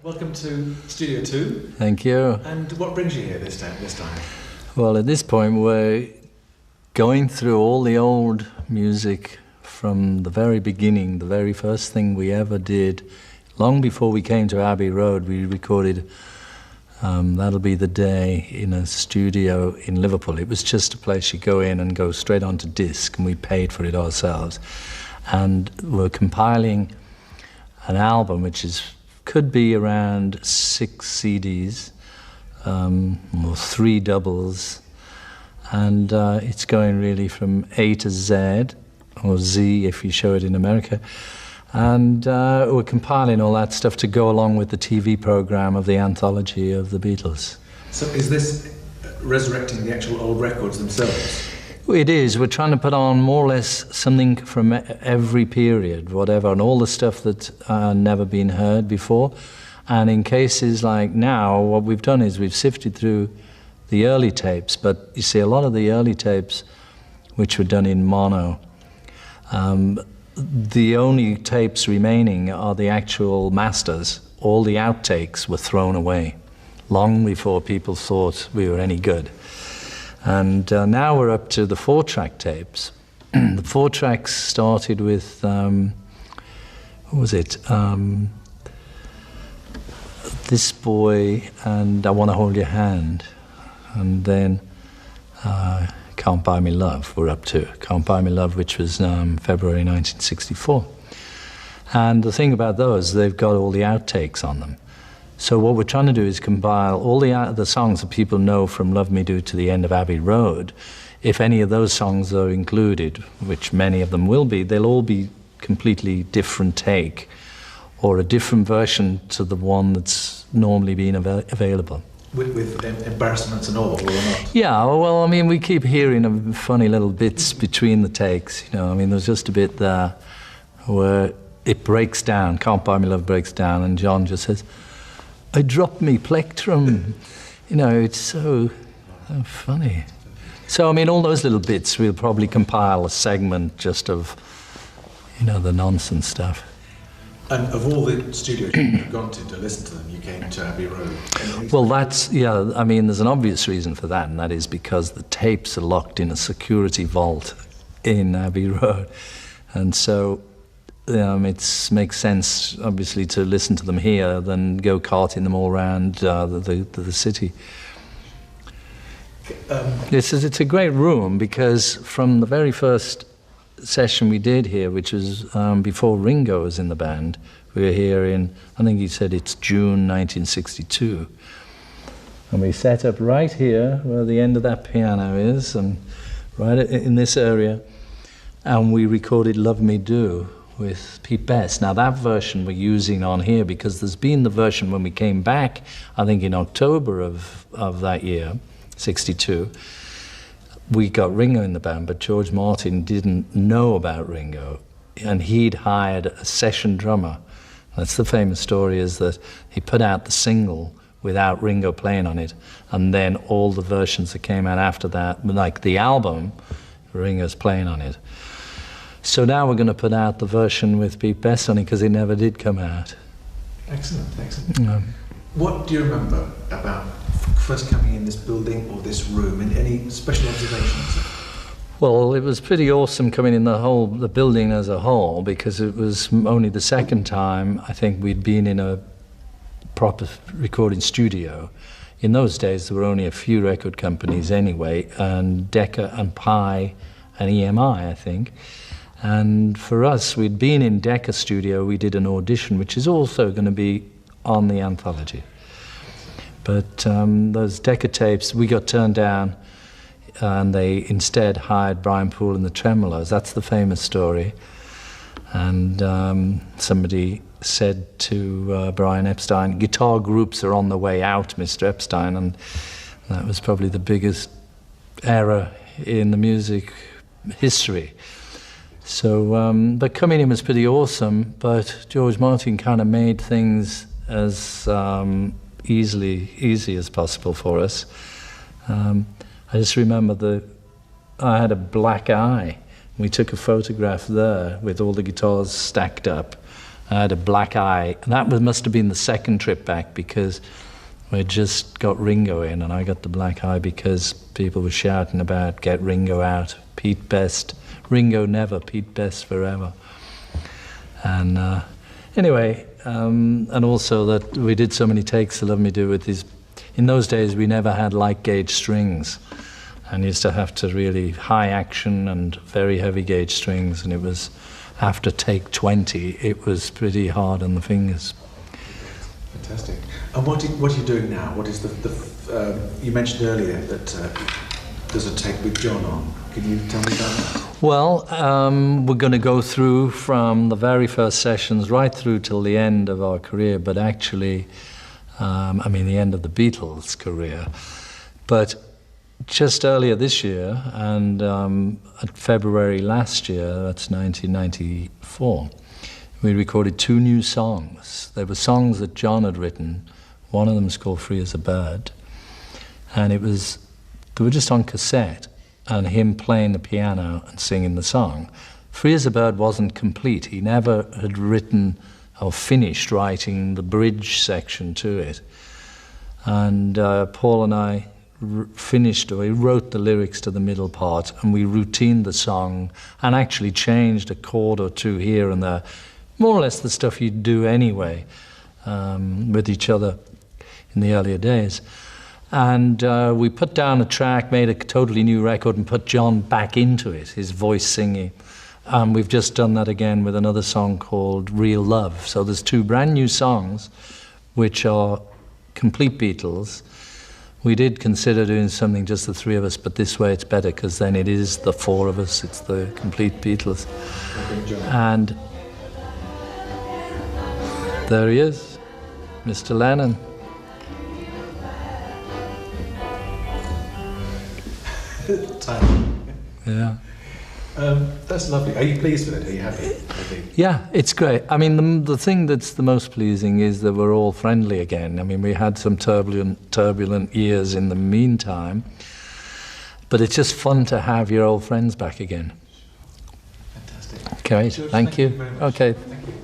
Welcome to Studio 2. Thank you. And what brings you here this time? Well, at this point, we're going through all the old music from the very beginning. The very first thing we ever did, long before we came to Abbey Road, we recorded That'll Be the Day in a studio in Liverpool. It was just a place you go in and go straight onto disc, and we paid for it ourselves. And we're compiling an album which could be around 6 CDs or 3 doubles, and it's going really from A to Z, or Z if you show it in America, and we're compiling all that stuff to go along with the TV program of the anthology of the Beatles. So is this resurrecting the actual old records themselves? It is. We're trying to put on more or less something from every period, whatever, and all the stuff that's never been heard before. And in cases like now, what we've done is we've sifted through the early tapes, but you see a lot of the early tapes which were done in mono, the only tapes remaining are the actual masters. All the outtakes were thrown away long before people thought we were any good. And now we're up to the 4-track tapes. The 4 tracks started with, what was it? This Boy and I Want to Hold Your Hand. And then Can't Buy Me Love, we're up to. Can't Buy Me Love, which was February 1964. And the thing about those, they've got all the outtakes on them. So what we're trying to do is compile all the songs that people know from Love Me Do to the End of Abbey Road. If any of those songs are included, which many of them will be, they'll all be completely different take or a different version to the one that's normally been available. With embarrassments and all, or not? Yeah, well, I mean, we keep hearing funny little bits between the takes, you know. I mean, there's just a bit there where it breaks down, Can't Buy Me Love breaks down, and John just says, I dropped me plectrum. You know, it's so funny. So, I mean, all those little bits, we'll probably compile a segment just of, you know, the nonsense stuff. And of all the studios you've gone to listen to them, you came to Abbey Road. Well, I mean, there's an obvious reason for that, and that is because the tapes are locked in a security vault in Abbey Road. And so it makes sense, obviously, to listen to them here than go carting them all around the city. It's a great room because from the very first session we did here, which was before Ringo was in the band, we were here in, I think he said it's June 1962. And we set up right here where the end of that piano is, and right in this area, and we recorded Love Me Do with Pete Best. Now that version we're using on here because there's been the version when we came back, I think in October of that year, 62. We got Ringo in the band, but George Martin didn't know about Ringo, and he'd hired a session drummer. That's the famous story, is that he put out the single without Ringo playing on it, and then all the versions that came out after that, like the album, Ringo's playing on it. So now we're going to put out the version with Pete Best on it because it never did come out. Excellent. What do you remember about first coming in this building or this room, and any special observations? Well, it was pretty awesome coming in the building as a whole, because it was only the second time I think we'd been in a proper recording studio. In those days there were only a few record companies anyway, and Decca and Pi and EMI, I think. And for us, we'd been in Decca studio, we did an audition, which is also going to be on the anthology. But those Decca tapes, we got turned down, and they instead hired Brian Poole and the Tremolos. That's the famous story. And somebody said to Brian Epstein, guitar groups are on the way out, Mr. Epstein, and that was probably the biggest error in the music history. So, but coming in was pretty awesome, but George Martin kind of made things as easy as possible for us. I just remember I had a black eye. We took a photograph there with all the guitars stacked up, I had a black eye. And that must have been the second trip back, because we had just got Ringo in, and I got the black eye because people were shouting about get Ringo out, Pete Best, Ringo never, Pete Best forever. And anyway, and also that we did so many takes of Love Me Do with these. In those days, we never had light gauge strings, and used to have to really high action and very heavy gauge strings, and it was after take 20, it was pretty hard on the fingers. Fantastic. And what are you doing now? What is you mentioned earlier that there's a take with John on. Can you tell me about that? Well, we're going to go through from the very first sessions right through till the end of our career, but actually, the end of the Beatles' career. But just earlier this year, and at February last year, that's 1994, we recorded 2 new songs. They were songs that John had written. One of them is called Free as a Bird, and they were just on cassette, and him playing the piano and singing the song. Free as a Bird wasn't complete. He never had written or finished writing the bridge section to it. And Paul and I we wrote the lyrics to the middle part, and we routined the song and actually changed a chord or two here and there. More or less the stuff you'd do anyway with each other in the earlier days. And we put down a track, made a totally new record, and put John back into it, his voice singing. We've just done that again with another song called Real Love. So there's 2 brand new songs, which are complete Beatles. We did consider doing something just the 3 of us, but this way it's better, because then it is the 4 of us, it's the complete Beatles. And there he is, Mr. Lennon. Yeah. That's lovely. Are you pleased with it? Are you happy? Yeah, it's great. I mean, the thing that's the most pleasing is that we're all friendly again. I mean, we had some turbulent years in the meantime, but it's just fun to have your old friends back again. Fantastic. Okay, George, thank you. very much. Okay. Thank you.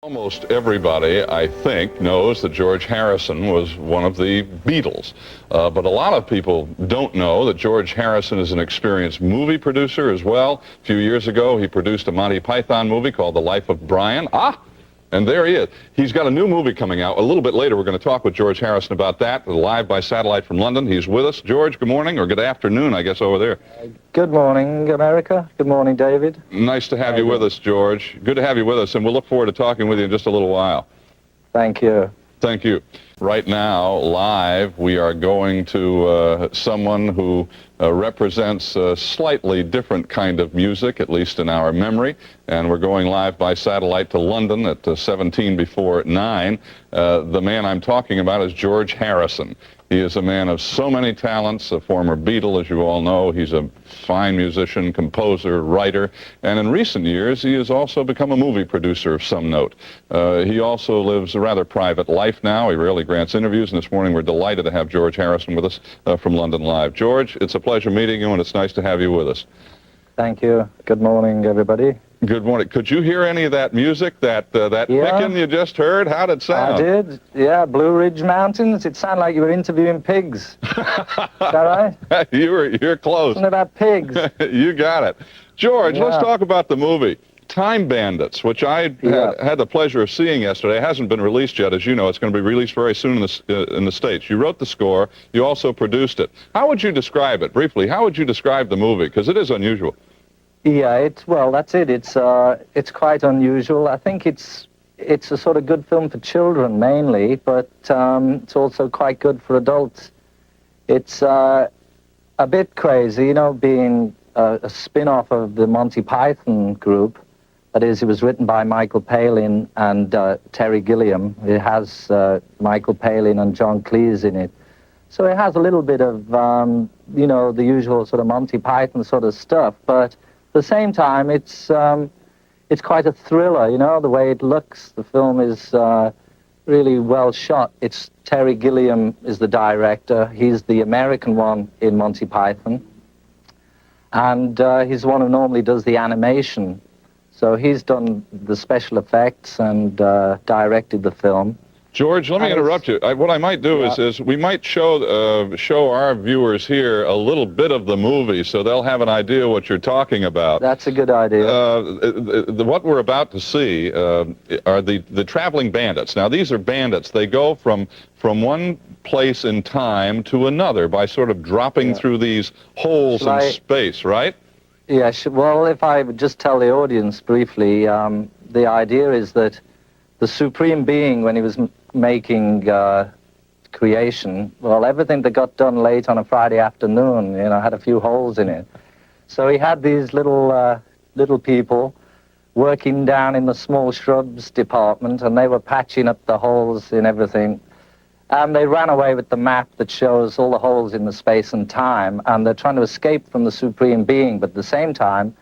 Almost everybody, I think, knows that George Harrison was one of the Beatles. But a lot of people don't know that George Harrison is an experienced movie producer as well. A few years ago, he produced a Monty Python movie called The Life of Brian. And there he is. He's got a new movie coming out. A little bit later, we're going to talk with George Harrison about that, live by satellite from London. He's with us. George, good morning, or good afternoon, I guess, over there. Good morning, America. Good morning, David. Nice to have you with us, George. Good to have you with us, and we'll look forward to talking with you in just a little while. Thank you. Thank you. Right now, live, we are going to someone who represents a slightly different kind of music, at least in our memory, and we're going live by satellite to London at 17 before 9. The man I'm talking about is George Harrison. He is a man of so many talents, a former Beatle, as you all know. He's a fine musician, composer, writer, and in recent years, he has also become a movie producer of some note. He also lives a rather private life now. He rarely grants interviews, and this morning we're delighted to have George Harrison with us from London Live. George, it's a pleasure meeting you, and it's nice to have you with us. Thank you. Good morning, everybody. Good morning. Could you hear any of that music, that picking you just heard? How did it sound? I did. Yeah, Blue Ridge Mountains. It sounded like you were interviewing pigs. Is that right? You're close. Something about pigs. You got it. George, let's talk about the movie. Time Bandits, which I had the pleasure of seeing yesterday. It hasn't been released yet, as you know. It's going to be released very soon in the States. You wrote the score. You also produced it. How would you describe it, briefly? How would you describe the movie? Because it is unusual. Yeah, that's it. It's quite unusual. I think it's a sort of good film for children mainly, but it's also quite good for adults. It's a bit crazy, you know, being a spin-off of the Monty Python group. That is, it was written by Michael Palin and Terry Gilliam. It has Michael Palin and John Cleese in it. So it has a little bit of, you know, the usual sort of Monty Python sort of stuff, but at the same time, it's quite a thriller, you know, the way it looks. The film is really well shot. It's Terry Gilliam is the director. He's the American one in Monty Python. And he's the one who normally does the animation. So he's done the special effects and directed the film. George, let me interrupt you. What I might do is we might show our viewers here a little bit of the movie so they'll have an idea what you're talking about. That's a good idea. What we're about to see are the traveling bandits. Now, these are bandits. They go from one place in time to another by sort of dropping through these holes in space, right? Yeah, well, if I would just tell the audience briefly, the idea is that the Supreme Being, when he was making creation, well, everything that got done late on a Friday afternoon, you know, had a few holes in it. So he had these little people working down in the small shrubs department, and they were patching up the holes in everything. And they ran away with the map that shows all the holes in the space and time, and they're trying to escape from the Supreme Being, but at the same time,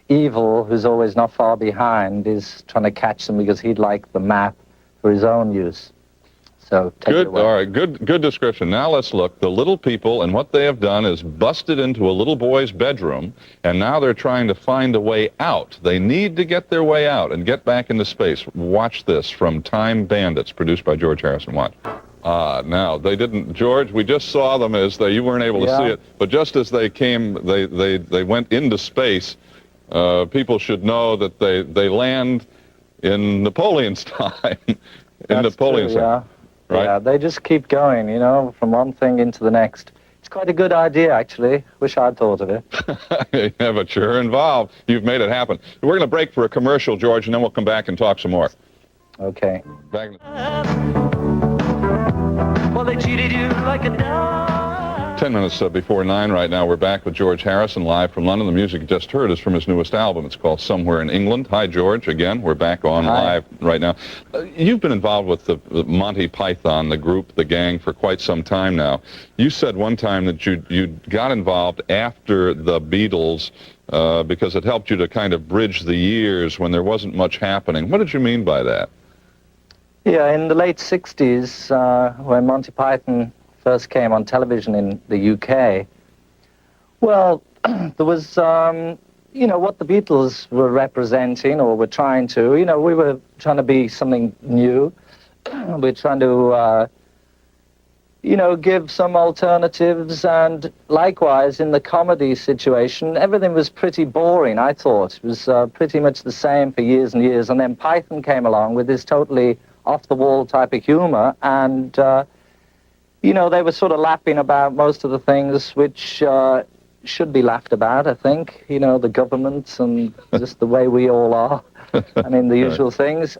Evil, who's always not far behind, is trying to catch them because he'd like the map for his own use. So take it away. All right, good description. Now let's look. The little people, and what they have done is busted into a little boy's bedroom, and now they're trying to find a way out. They need to get their way out and get back into space. Watch this from Time Bandits, produced by George Harrison. Watch. Now, they didn't, George, we just saw them as you weren't able to see it, but just as they came, they went into space. People should know that they land in Napoleon's time. Napoleon's time. Right? Yeah, they just keep going, you know, from one thing into the next. It's quite a good idea, actually. Wish I'd thought of it. Yeah, but you're involved. You've made it happen. We're going to break for a commercial, George, and then we'll come back and talk some more. Okay. Back. Well, they treated you like a dog. 10 minutes before 9 right now. We're back with George Harrison live from London. The music you just heard is from his newest album. It's called Somewhere in England. Hi, George. Again, we're back on live right now. You've been involved with the Monty Python, the group, the gang, for quite some time now. You said one time that you got involved after the Beatles because it helped you to kind of bridge the years when there wasn't much happening. What did you mean by that? Yeah, in the late 60s, when Monty Python first came on television in the UK, well, there was, you know, what the Beatles were representing or were trying to, you know, we were trying to be something new. We're trying to, you know, give some alternatives, and likewise in the comedy situation, everything was pretty boring, I thought. It was pretty much the same for years and years, and then Python came along with this totally off-the-wall type of humor, and you know, they were sort of laughing about most of the things which should be laughed about, I think. You know, the government and just the way we all are. I mean, the usual things.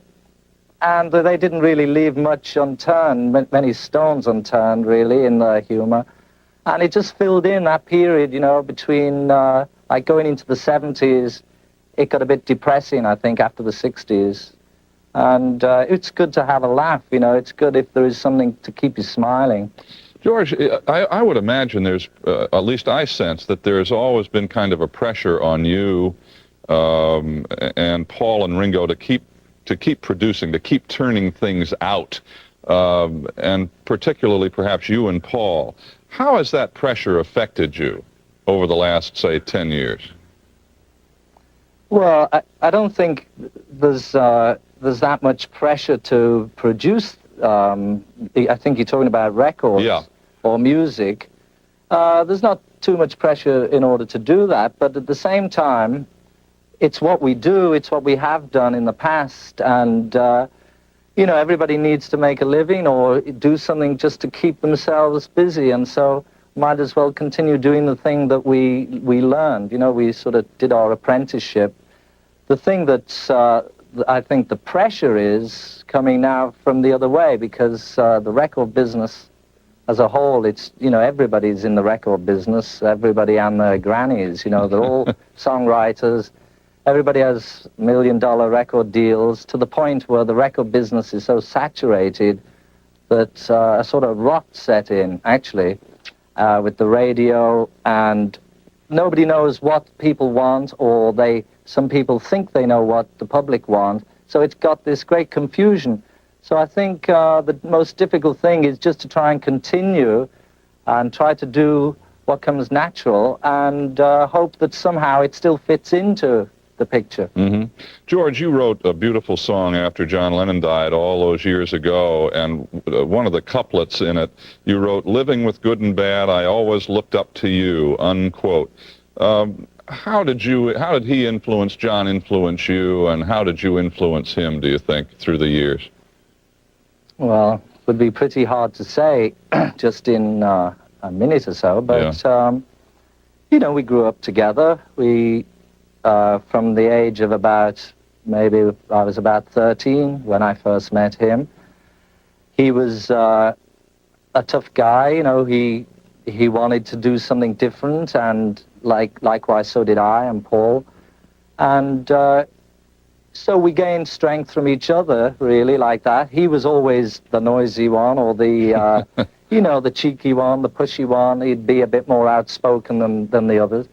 And they didn't really leave much unturned, many stones unturned, really, in their humor. And it just filled in that period, you know, between, like, going into the 70s. It got a bit depressing, I think, after the 60s. And it's good to have a laugh, you know. It's good if there is something to keep you smiling. George, I would imagine there's, at least I sense, that there's always been kind of a pressure on you and Paul and Ringo to keep producing, to keep turning things out, and particularly perhaps you and Paul. How has that pressure affected you over the last, say, 10 years? Well, I don't think there's that much pressure to produce. I think you're talking about records or music. There's not too much pressure in order to do that, but at the same time, it's what we do, it's what we have done in the past, and you know, everybody needs to make a living or do something just to keep themselves busy, and so might as well continue doing the thing that we learned. You know, we sort of did our apprenticeship. The thing that's, I think the pressure is coming now from the other way, because the record business as a whole, it's, you know, everybody's in the record business, everybody and their grannies, you know, they're all songwriters, everybody has million-dollar record deals to the point where the record business is so saturated that a sort of rot set in, actually, with the radio, and nobody knows what people want, or some people think they know what the public want, so it's got this great confusion. So I think the most difficult thing is just to try and continue and try to do what comes natural and hope that somehow it still fits into the picture. Mm-hmm. George, you wrote a beautiful song after John Lennon died all those years ago, and one of the couplets in it, you wrote, "Living with good and bad, I always looked up to you," unquote. How did John influence you, and how did you influence him, do you think, through the years? Well, it would be pretty hard to say just in a minute or so, but, yeah. You know, we grew up together. We, from the age of maybe I was about 13 when I first met him. He was a tough guy, you know, he wanted to do something different, and likewise so did I and Paul. And so we gained strength from each other, really, like that. He was always the noisy one, or the, you know, the cheeky one, the pushy one. He'd be a bit more outspoken than the others.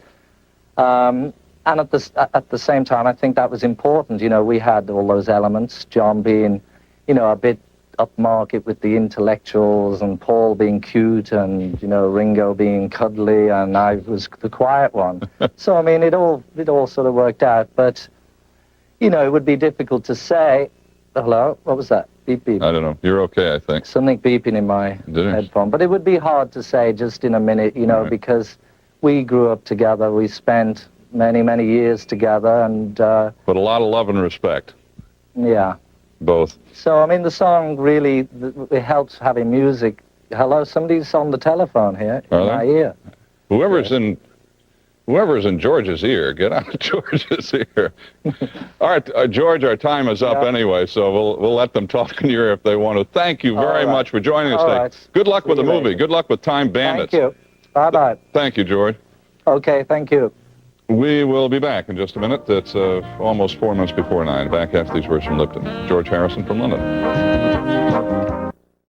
And at the same time, I think that was important. You know, we had all those elements, John being, you know, a bit upmarket with the intellectuals, and Paul being cute, and, you know, Ringo being cuddly, and I was the quiet one. So, I mean, it all sort of worked out, but, you know, it would be difficult to say. Hello? What was that? Beep, beep. I don't know. You're okay, I think. Something beeping in my headphone. But it would be hard to say just in a minute, you know, because we grew up together. We spent many, many years together, and... but a lot of love and respect. Yeah. Both. So, I mean, the song really, it helps having music. Hello, somebody's on the telephone here in my ear. Whoever's in George's ear, get out of George's ear. All right, George, our time is up anyway, so we'll let them talk in your ear if they want to. Thank you very much for joining us today. Right. Good luck with the movie. Good luck with Time Bandits. Thank you. Bye-bye. Thank you, George. Okay, thank you. We will be back in just a minute. It's almost 4 minutes before 9. Back after these words from Lipton. George Harrison from London.